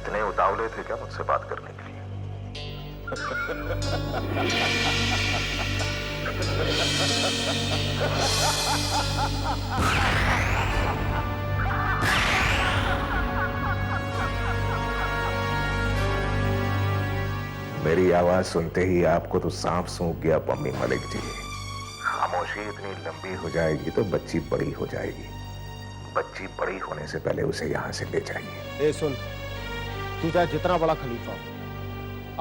इतने उतावले थे क्या मुझसे बात करने के लिए? मेरी आवाज सुनते ही आपको तो सांप सूंघ गया पम्मी मलिक जी। खामोशी इतनी लंबी हो जाएगी तो बच्ची बड़ी हो जाएगी। बच्ची बड़ी होने से पहले उसे यहां से ले जाइए। ए सुन, तू चाहे जितना बड़ा खलीफा हो,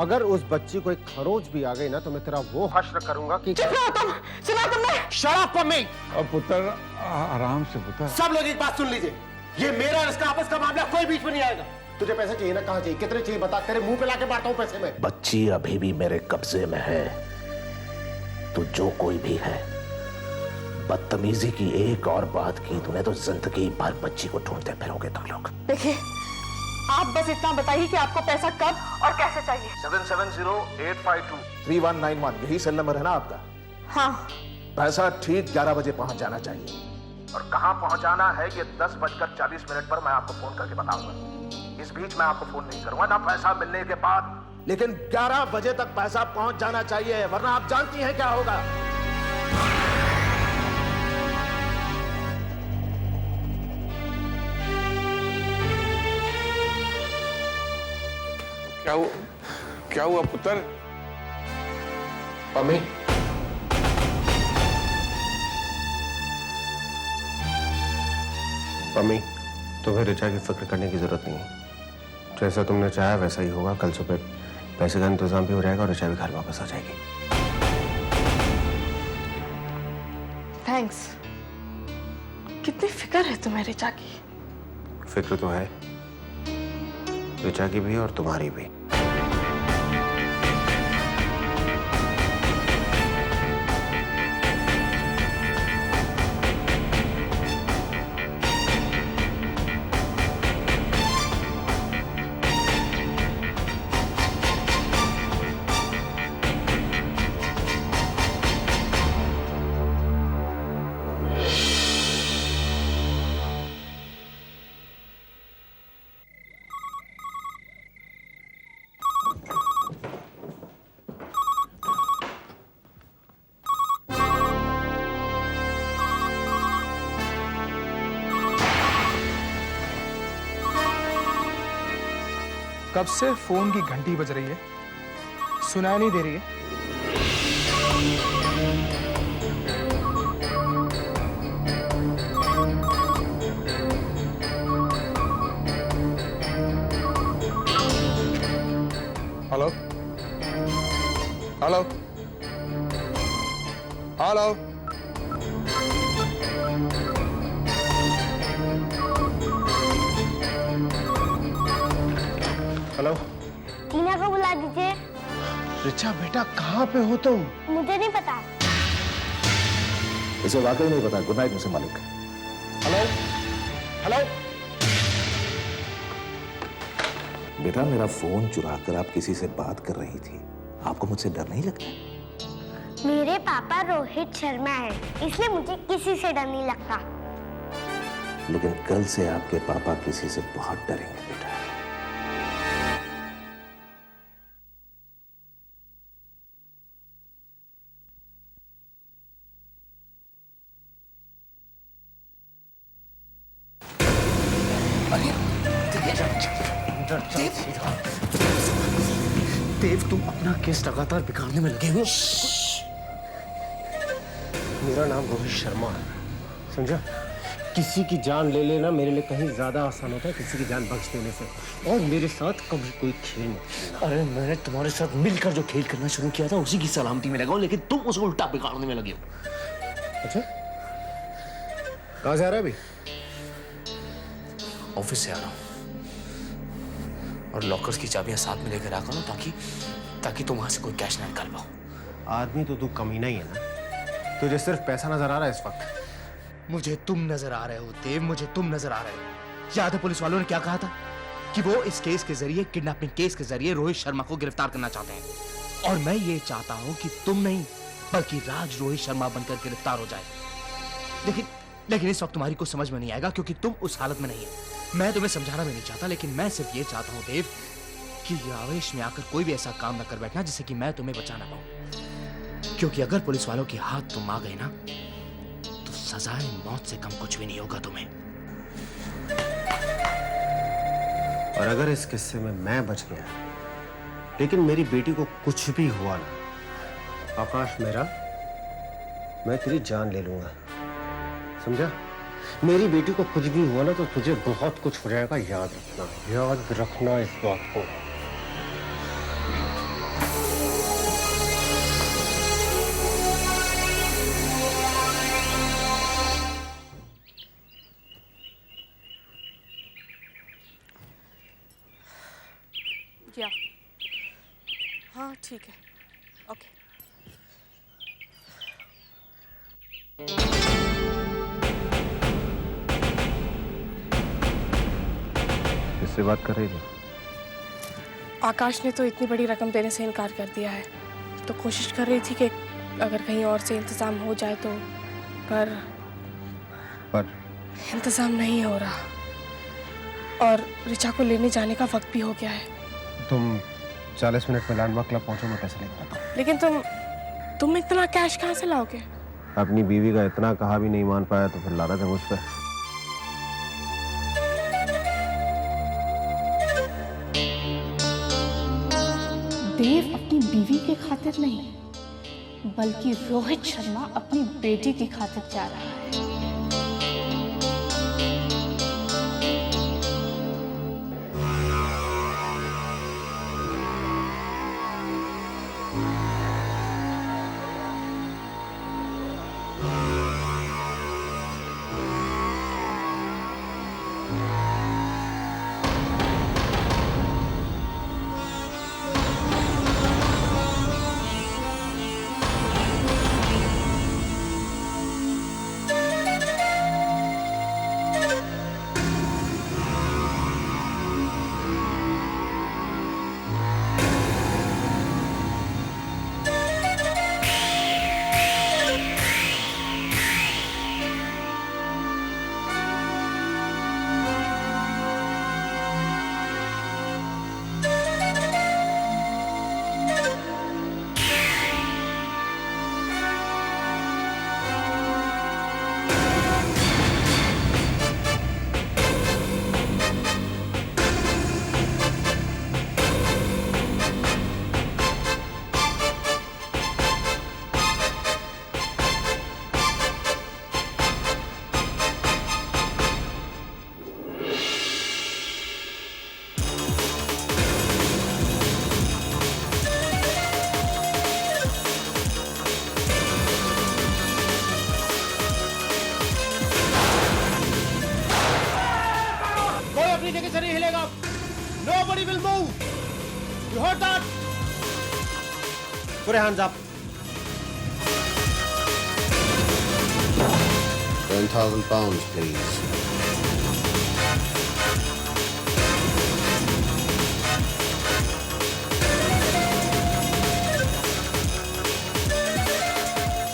अगर उस बच्ची को एक खरोच भी आ गई ना तो मैं तेरा वो हश्र करूंगा कि सुना तुमने? शराब पम्मी। अब पुत्र आराम से पुत्र। सब लोग एक बात सुन लीजिए, ये मेरा और इसका आपस का मामला, कोई बीच में नहीं आएगा। तुझे पैसे चाहिए ना, कहाँ चाहिए, कितने चाहिए बता, तेरे मुंह पे लाके बांटता हूँ पैसे में। बच्ची अभी भी मेरे कब्जे में है। तो जो कोई भी है, बदतमीजी की एक और बात की तूने तो जिंदगी भर बच्ची को ढूंढते फिरोगे तुम लोग। देखिए, आप बस इतना बताइए कि आपको पैसा कब और कैसे चाहिए। 7708523191 यही सेल नंबर है ना आपका? हाँ। पैसा ठीक 11 बजे पहुंच जाना चाहिए। और कहां पहुंचाना है ये 10:40 पर मैं आपको फोन करके बताऊंगा। इस बीच मैं आपको फोन नहीं करूंगा, ना पैसा मिलने के बाद, लेकिन 11 बजे तक पैसा पहुंच जाना चाहिए, वरना आप जानती हैं क्या होगा। क्या हुआ पुत्र? पम्मी, पम्मी, तुम्हें ऋचा की फिक्र करने की जरूरत नहीं है। जैसा तुमने चाहा वैसा ही होगा। कल सुबह पैसे का इंतजाम भी हो जाएगा और ऋचा भी घर वापस आ जाएगी। थैंक्स। कितनी फिक्र है तुम्हें ऋचा की। फिक्र तो है, ऋचा की भी और तुम्हारी भी। कब से फोन की घंटी बज रही है, सुनाई नहीं दे रही है। Hello hello hello. हेलो, टीना को बुला दीजिए। ऋचा बेटा कहाँ पे हो तुम? मुझे नहीं पता। इसे वाकई नहीं पता। Good night mister Malik. Hello hello. बेटा, मेरा फोन चुरा कर आप किसी से बात कर रही थी, आपको मुझसे डर नहीं लगता? मेरे पापा रोहित शर्मा है, इसलिए मुझे किसी से डर नहीं लगता। लेकिन कल से आपके पापा किसी से बहुत डरेंगे बेटा। देव, तुम अपना केस लगातार बिगाड़ने में लगे हुए। मेरा नाम रोहित शर्मा है, समझा? किसी की जान ले लेना मेरे लिए कहीं ज्यादा आसान होता है किसी की जान बख्श देने से। और मेरे साथ कभी कोई खेल मत खेलना। अरे मैंने तुम्हारे साथ मिलकर जो खेल करना शुरू किया था उसी की सलामती में लगा हूं, लेकिन तुम उसे उल्टा बिगाड़ने में लगे हो। अच्छा, कहाँ से आ रहा है अभी? ऑफिस से आ रहा हूँ और लॉकर्स की चाबियां साथ में लेकर आता हूँ ताकि तुम वहां से कोई कैश ना निकाल पाओ। आदमी तो तू कमीना ही है ना, तुझे सिर्फ पैसा नजर आ रहा है इस वक्त। मुझे तुम नजर आ रहे हो देव, मुझे तुम नजर आ रहे हो। याद है पुलिस वालों ने क्या कहा था कि वो इस केस के जरिए, किडनैपिंग केस के जरिए रोहित शर्मा को गिरफ्तार करना चाहते हैं। और मैं ये चाहता हूं कि तुम नहीं बल्कि राज रोहित शर्मा बनकर गिरफ्तार हो जाए। लेकिन इस वक्त तुम्हारी कुछ समझ में नहीं आएगा क्योंकि तुम उस हालत में नहीं है। मैं तुम्हें समझाना भी नहीं चाहता, लेकिन मैं सिर्फ ये चाहता हूँ देव कि ये आवेश में आकर कोई भी ऐसा काम ना कर बैठना जिससे कि मैं तुम्हें बचा ना पाऊं। क्योंकि अगर पुलिस वालों के हाथ तुम आ गए ना तो सजाए मौत से कम कुछ भी नहीं होगा तुम्हें। और अगर इस किस्से में मैं बच गया लेकिन मेरी बेटी को कुछ भी हुआ ना, आकाश मेरा, मैं तेरी जान ले लूंगा, समझा? मेरी बेटी को कुछ भी हुआ ना तो तुझे बहुत कुछ हो जाएगा, याद रखना इस बात को। या हाँ ठीक है, ओके। किससे बात कर रही थी? आकाश ने तो इतनी बड़ी रकम देने से इनकार कर दिया है, तो कोशिश कर रही थी कि अगर कहीं और से इंतजाम हो जाए तो, पर इंतजाम नहीं हो रहा और रिचा को लेने जाने का वक्त भी हो गया है। तुम 40 मिनट में लैंडमार्क क्लब पहुंचो, मैं पैसे लेकर आता हूं। लेकिन तुम इतना कैश कहाँ से लाओगे? अपनी बीवी का इतना कहा भी नहीं मान पाया तो फिर लाना था मुझ पे। देव अपनी बीवी के खातिर नहीं बल्कि रोहित शर्मा अपनी बेटी की खातिर जा रहा है। Nobody will move. You heard that? Put your hands up. 10,000 pounds, please.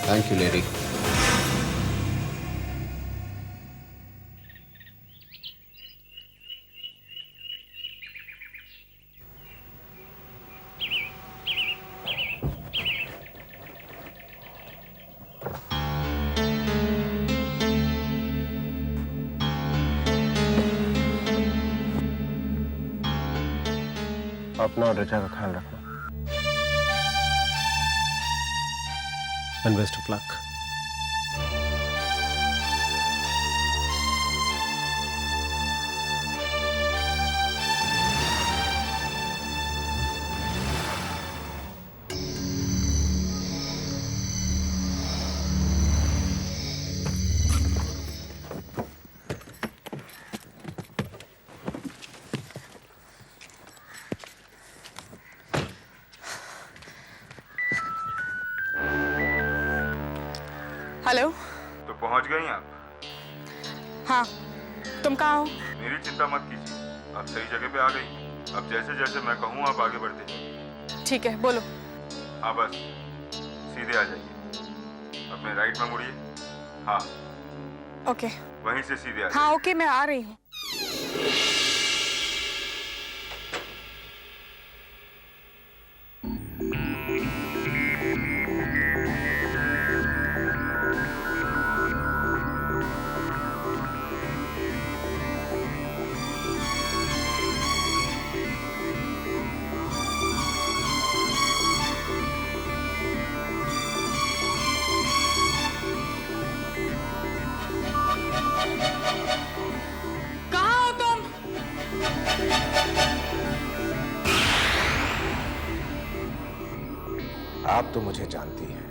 Thank you, lady. अपना और रिचा का ख्याल रखना। And best of luck. Hello. तो पहुंच गई आप? हाँ, तुम कहाँ हो? मेरी चिंता मत कीजिए, आप सही जगह पे आ गई। अब जैसे जैसे मैं कहूँ आप आगे बढ़ते जाइए। ठीक है, बोलो। हाँ, बस सीधे आ जाइए, अपने राइट में मुड़िए। हाँ, ओके। वहीं से सीधे आ जाइए। हाँ ओके, मैं आ रही हूँ। कहाँ हो तुम? आप तो मुझे जानती हैं।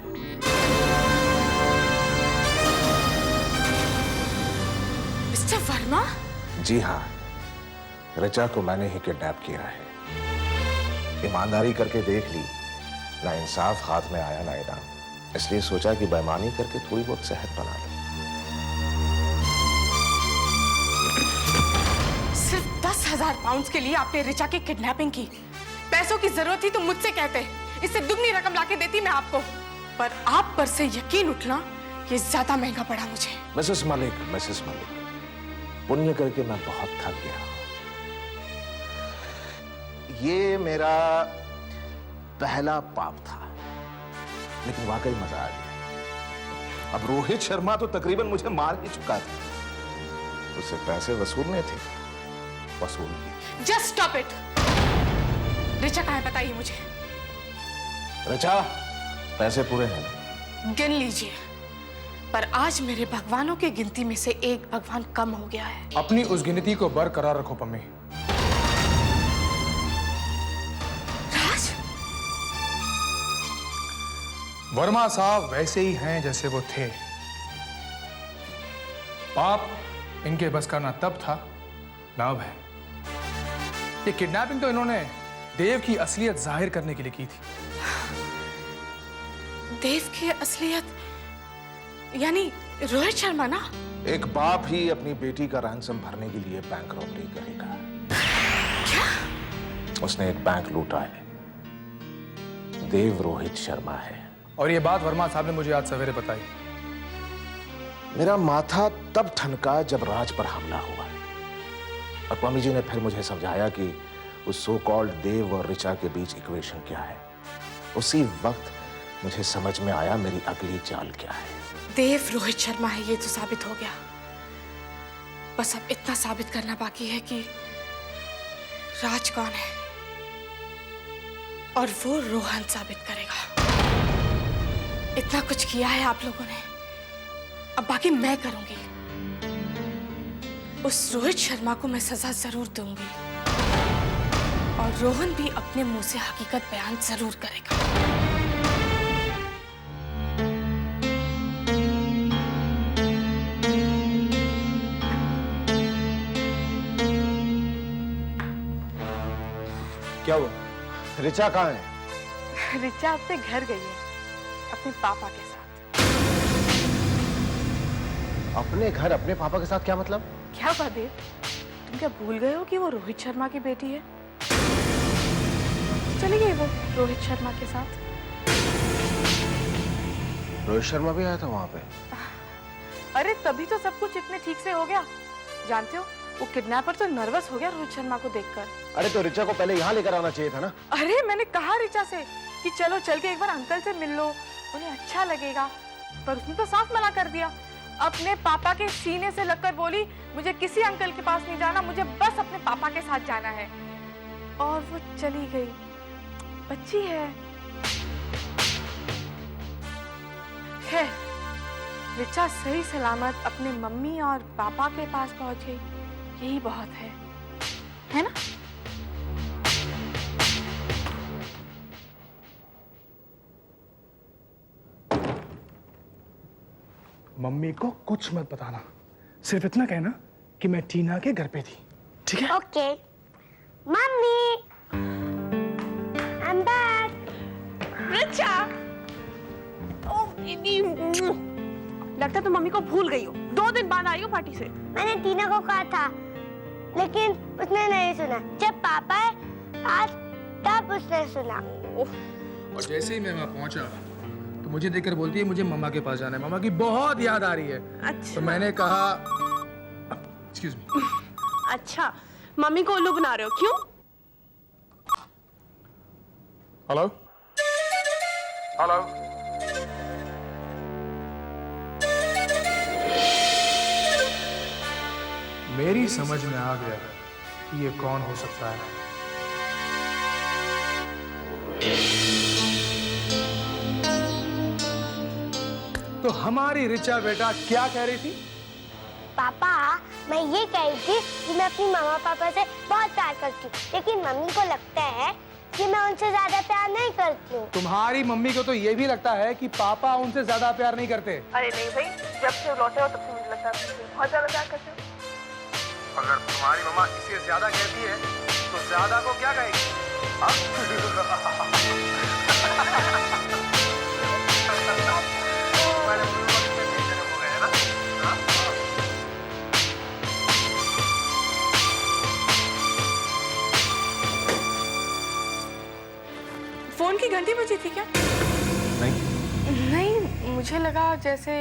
मिस्टर वर्मा? जी हाँ, ऋचा को मैंने ही किडनैप किया है। ईमानदारी करके देख ली, ना इंसाफ हाथ में आया ना इनाम, इसलिए सोचा कि बेईमानी करके थोड़ी बहुत सेहत बना लो। सिर्फ 10,000 पाउंड्स के लिए आपने ऋचा की किडनैपिंग की। पैसों की जरूरत थी तो मुझसे कहते, इससे दुगनी रकम लाके देती मैं आपको। पर आप पर से यकीन उठना ये ज्यादा महंगा पड़ा मुझे। मिसेस मलिक, पुण्य करके मैं बहुत थक गया हूं। ये मेरा पहला पाप था, लेकिन वाकई मजा आ गया। अब रोहित शर्मा तो तकरीबन मुझे मार ही चुका था, उससे पैसे वसूलने थे, वसूल किए। Just stop it. ऋचा कहाँ है बताइए मुझे। ऋचा, पैसे पूरे हैं ना? गिन लीजिए, पर आज मेरे भगवानों की गिनती में से एक भगवान कम हो गया है। अपनी उस गिनती को बरकरार रखो पम्मी। राज? वर्मा साहब वैसे ही हैं जैसे वो थे। पाप इनके बस का ना तब था ना अब है। ये किडनैपिंग तो इन्होंने देव की असलियत जाहिर करने के लिए की थी। देव की असलियत यानी रोहित शर्मा ना? एक बाप ही अपनी बेटी का रैंसम भरने के लिए बैंक रॉबरी करेगा। क्या? उसने एक बैंक लूटा है। देव रोहित शर्मा है। और ये बात वर्मा साहब ने मुझे आज सवेरे बताई। मेरा माथा तब ठनका जब राज पर हमला हुआ, और पम्मी जी ने फिर मुझे समझाया कि उस सो कॉल्ड देव और ऋचा के बीच इक्वेशन क्या है। उसी वक्त मुझे समझ में आया मेरी अगली चाल क्या है। देव रोहित शर्मा है ये तो साबित हो गया, बस अब इतना साबित करना बाकी है कि राज कौन है, और वो रोहन साबित करेगा। इतना कुछ किया है आप लोगों ने, अब बाकी मैं करूंगी। उस रोहित शर्मा को मैं सजा जरूर दूंगी, और रोहन भी अपने मुंह से हकीकत बयान जरूर करेगा। क्या हुआ? ऋचा कहाँ है? ऋचा अपने घर गई है, अपने पापा के साथ। अपने घर अपने पापा के साथ? क्या मतलब? क्या बात है, तुम क्या भूल गए हो कि वो रोहित शर्मा की बेटी है? चली गई वो रोहित शर्मा के साथ। रोहित शर्मा भी आया था वहां पे? अरे तभी तो सब कुछ इतने ठीक से हो गया। जानते हो, वो किडनैपर तो नर्वस हो गया रोहित शर्मा को देखकर। अरे तो ऋचा को पहले यहाँ लेकर आना चाहिए था ना? अरे मैंने कहा ऋचा से कि चलो चल के एक बार अंकल से मिल लो, उन्हें अच्छा लगेगा, पर उसने तो साफ मना कर दिया। अपने पापा के सीने से लगकर बोली, मुझे किसी अंकल के पास नहीं जाना, मुझे बस अपने पापा के साथ जाना है। और वो चली गई। बच्ची है। ऋचा सही सलामत अपने मम्मी और पापा के पास पहुंच गई, यही बहुत है ना? मम्मी को कुछ मत बताना, सिर्फ इतना कहना कि मैं टीना के घर पे थी, ठीक है? Okay mummy, I am back. Richa, लगता है तुम मम्मी को भूल गई हो। 2 दिन बाद आई हो पार्टी से। मैंने टीना को कहा था, लेकिन उसने नहीं सुना। जब पापा आज तब उसने सुना। और जैसे ही मैं वहां पहुंचा तो मुझे देखकर बोलती है मुझे मम्मा के पास जाना है, मम्मा की बहुत याद आ रही है। अच्छा। तो मैंने कहा एक्सक्यूज मी। अच्छा, मम्मी को उल्लू बना रहे हो, क्यों? Hello hello. मेरी समझ में आ गया कि ये कौन हो सकता है। तो हमारी रिचा बेटा क्या कह रही थी? पापा, मैं ये कह रही थी कि मैं अपनी मम्मा पापा से बहुत प्यार करती हूँ, लेकिन मम्मी को लगता है कि मैं उनसे ज्यादा प्यार नहीं करती हूँ। तुम्हारी मम्मी को तो ये भी लगता है कि पापा उनसे ज्यादा प्यार नहीं करते। अरे नहीं भाई, जब से लौटे हो तब से मुझे लगता है तुम बहुत ज्यादा प्यार करते हो। अगर तुम्हारी मम्मा इससे ज्यादा कहती है तो ज्यादा को क्या कहेगी? फोन की घंटी बजी थी क्या? नहीं, मुझे लगा जैसे।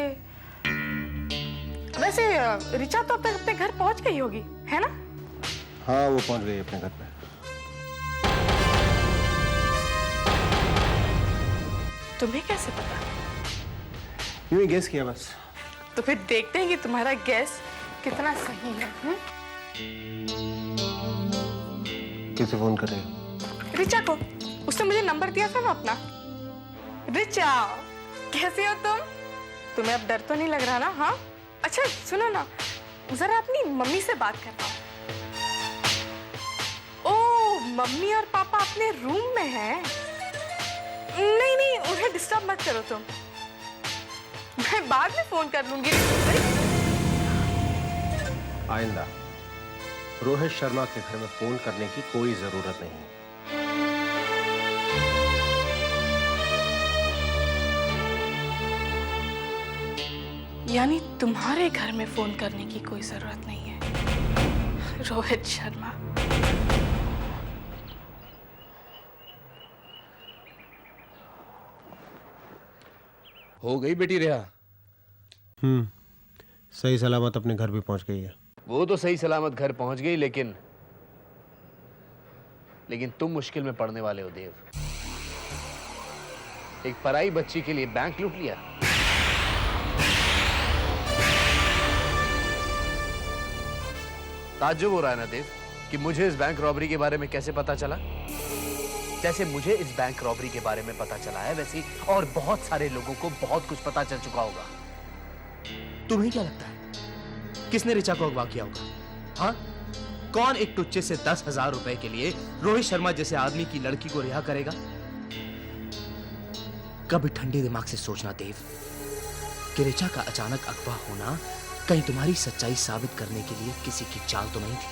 वैसे रिचा तो अब तक अपने घर पहुंच गई होगी, है ना? हाँ, वो पहुंच गई अपने घर पे। तुम्हें कैसे पता? यूं ही गेस किया बस। तो फिर देखते हैं कि तुम्हारा गैस कितना सही है। किसे फोन कर रही हो? रिचा को। उसने मुझे नंबर दिया था ना अपना। रिचा, कैसी हो तुम? तुम्हें अब डर तो नहीं लग रहा ना? हाँ, अच्छा सुनो ना, जरा अपनी मम्मी से बात करना। ओह, मम्मी और पापा अपने रूम में हैं। नहीं नहीं, उन्हें डिस्टर्ब मत करो तुम। मैं बाद में फोन कर लूंगी। आइंदा रोहित शर्मा के घर में फोन करने की कोई जरूरत नहीं। यानी तुम्हारे घर में फोन करने की कोई जरूरत नहीं है, रोहित शर्मा। हो गई बेटी रिहा? सही सलामत अपने घर भी पहुंच गई है। वो तो सही सलामत घर पहुंच गई, लेकिन तुम मुश्किल में पड़ने वाले हो देव। एक पराई बच्ची के लिए बैंक लूट लिया। ताज्जुब हो रहा है ना देव कि मुझे इस बैंक रॉबरी के बारे में कैसे पता चला? जैसे मुझे इस बैंक रॉबरी के बारे में पता चला है, वैसे और बहुत सारे लोगों को बहुत कुछ पता चल चुका होगा। तुम्हें क्या लगता है किसने रिचा को अगवा किया होगा? हाँ, कौन एक टुच्चे से 10,000 रुपए के लिए रोहित शर्मा जैसे आदमी की लड़की को रिहा करेगा? कभी ठंडे दिमाग से सोचना देव कि रिचा का अचानक अगवा होना कहीं तुम्हारी सच्चाई साबित करने के लिए किसी की चाल तो नहीं थी?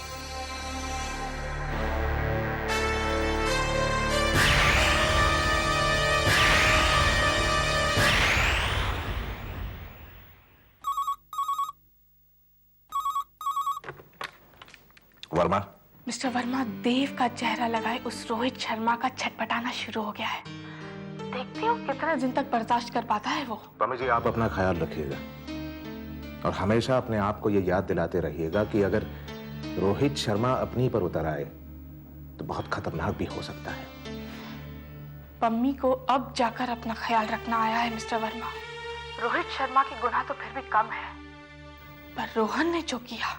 वर्मा। मिस्टर वर्मा, देव का चेहरा लगाए उस रोहित शर्मा का छटपटाना शुरू हो गया है। देखती हूँ कितने दिन तक बर्दाश्त कर पाता है वो। पम्मी जी, आप अपना ख्याल रखिएगा और हमेशा अपने आप को ये याद दिलाते रहिएगा कि अगर रोहित शर्मा अपनी पर उतर आए तो बहुत खतरनाक भी हो सकता है। पम्मी को अब जाकर अपना ख्याल रखना आया है मिस्टर वर्मा। रोहित शर्मा की गुनाह तो फिर भी कम है, पर रोहन ने जो किया,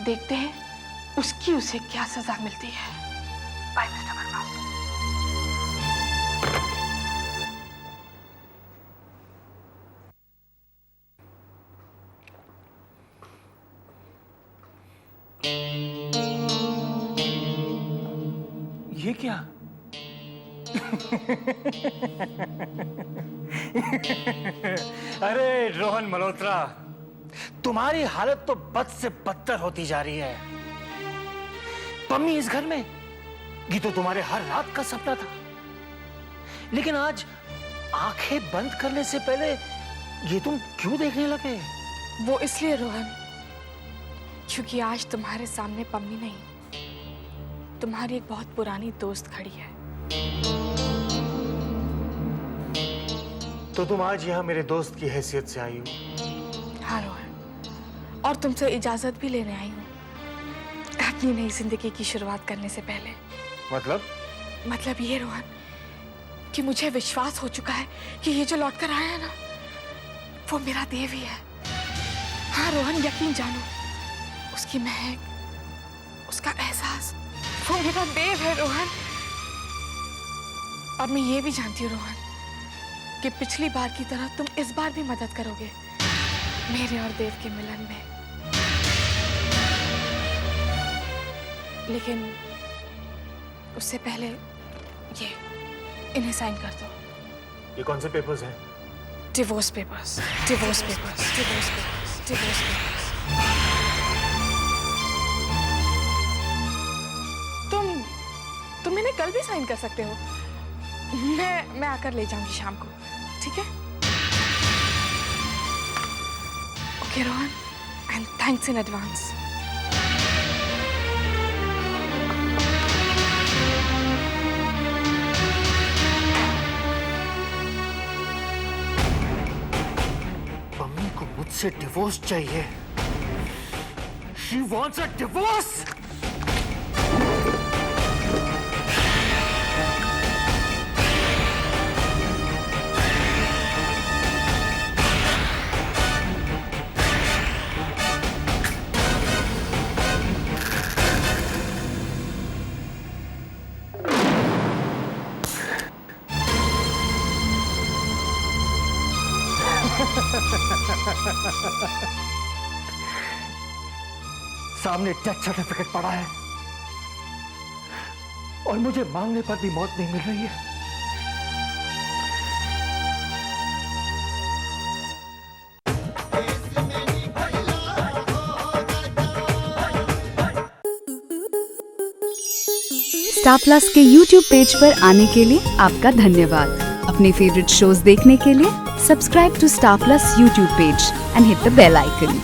देखते हैं उसकी उसे क्या सजा मिलती है। Bye mister Verma. ये क्या? अरे रोहन मल्होत्रा, तुम्हारी हालत तो बद से बदतर होती जा रही है। पम्मी इस घर में ये तो तुम्हारे हर रात का सपना था, लेकिन आज आंखें बंद करने से पहले ये तुम क्यों देखने लगे? वो इसलिए रोहन, क्योंकि आज तुम्हारे सामने पम्मी नहीं, तुम्हारी एक बहुत पुरानी दोस्त खड़ी है। तो तुम आज यहाँ मेरे दोस्त की हैसियत से आई हो? हाँ रोहन, और तुमसे इजाजत भी लेने आई हूँ अपनी नई जिंदगी की शुरुआत करने से पहले। मतलब ये रोहन क्योंकि मुझे विश्वास हो चुका है कि ये जो लौट कर आया है ना, वो मेरा देव ही है। हाँ रोहन, यकीन जानो, उसकी महक, उसका एहसास, वो मेरा देव है रोहन। और मैं ये भी जानती हूँ रोहन कि पिछली बार की तरह तुम इस बार भी मदद करोगे मेरे और देव के मिलन में। लेकिन उससे पहले ये इन्हें साइन कर दो। ये कौन से पेपर्स हैं? Divorce papers, divorce papers, divorce papers, divorce papers. तुम इन्हें कल भी साइन कर सकते हो। मैं आकर ले जाऊंगी शाम को, ठीक है? Okay Rohan, and thanks in advance. Mummy को मुझसे डिवोर्स चाहिए। She wants a divorce. सामने डेथ सर्टिफिकेट पड़ा है और मुझे मांगने पर भी मौत नहीं मिल रही है। स्टार प्लस के YouTube पेज पर आने के लिए आपका धन्यवाद। अपने फेवरेट शोज देखने के लिए subscribe to Star Plus YouTube page and hit the bell icon.